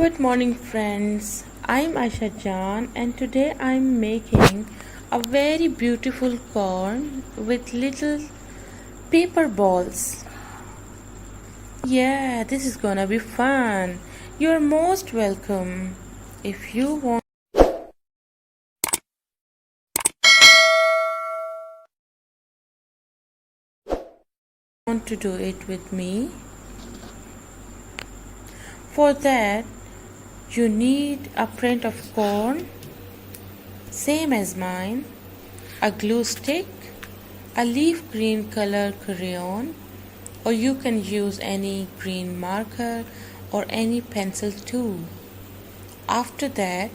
Good morning, friends. I'm Aisha Jan, and today I'm making a very beautiful corn with little paper balls. Yeah, this is gonna be fun. You're most welcome. If you want to do it with me, for that you need a print of corn, same as mine, a glue stick, a leaf green color crayon, or you can use any green marker or any pencil too. After that,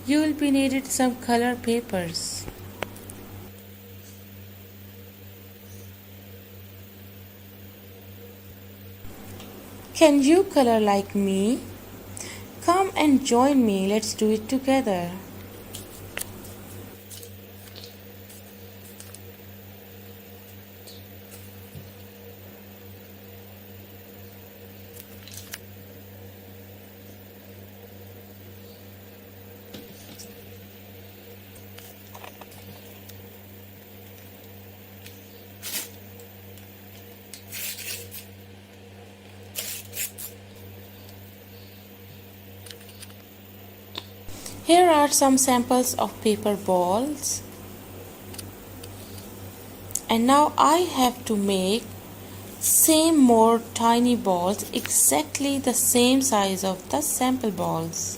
you will be needed some color papers. Can you color like me? Come and join me, let's do it together. Here are some samples of paper balls. And now I have to make same more tiny balls exactly the same size of the sample balls.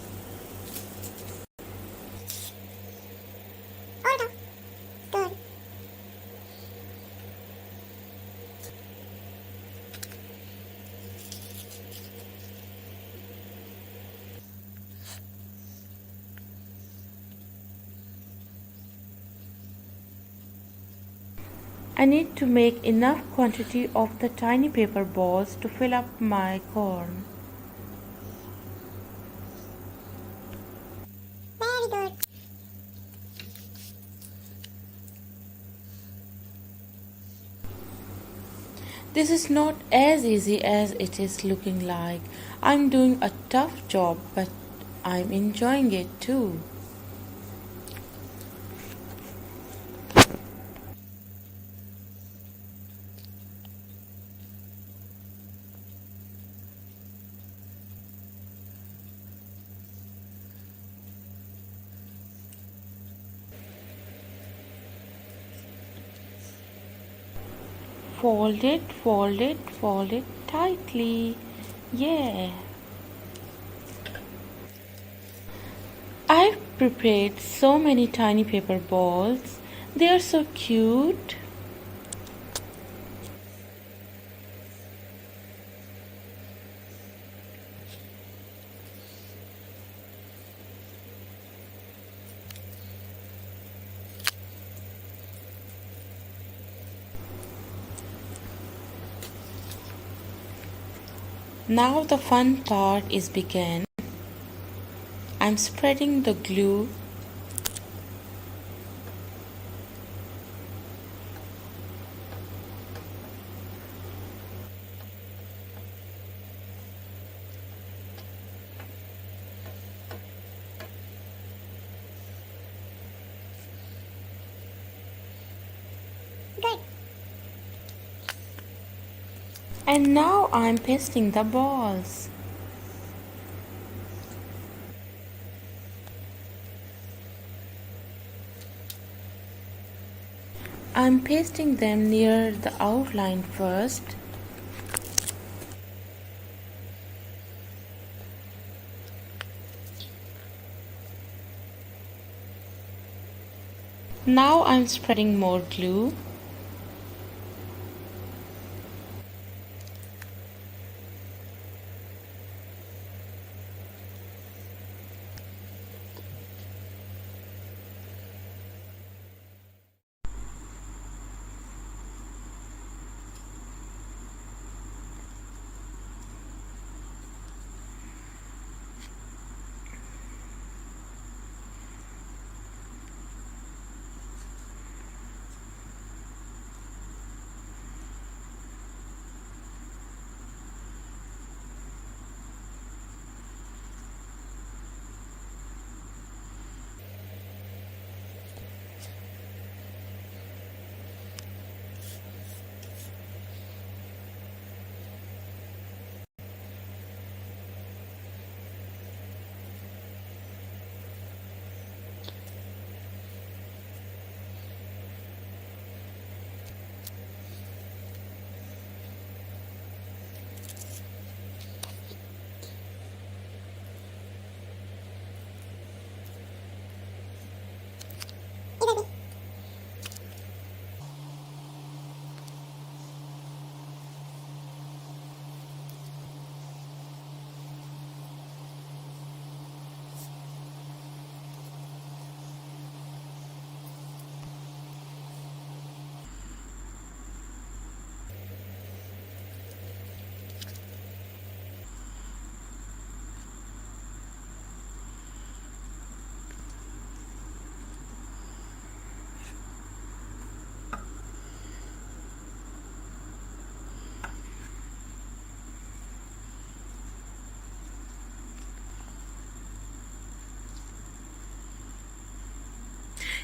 I need to make enough quantity of the tiny paper balls to fill up my corn. Very good. This is not as easy as it is looking like. I'm doing a tough job, but I'm enjoying it too. Fold it, fold it, fold it tightly. Yeah. I've prepared so many tiny paper balls. They are so cute. Now the fun part is begun. I'm spreading the glue. Good. And now I'm pasting the balls. I'm pasting them near the outline first. Now I'm spreading more glue.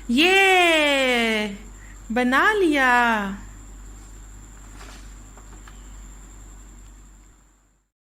یہ بنا لیا.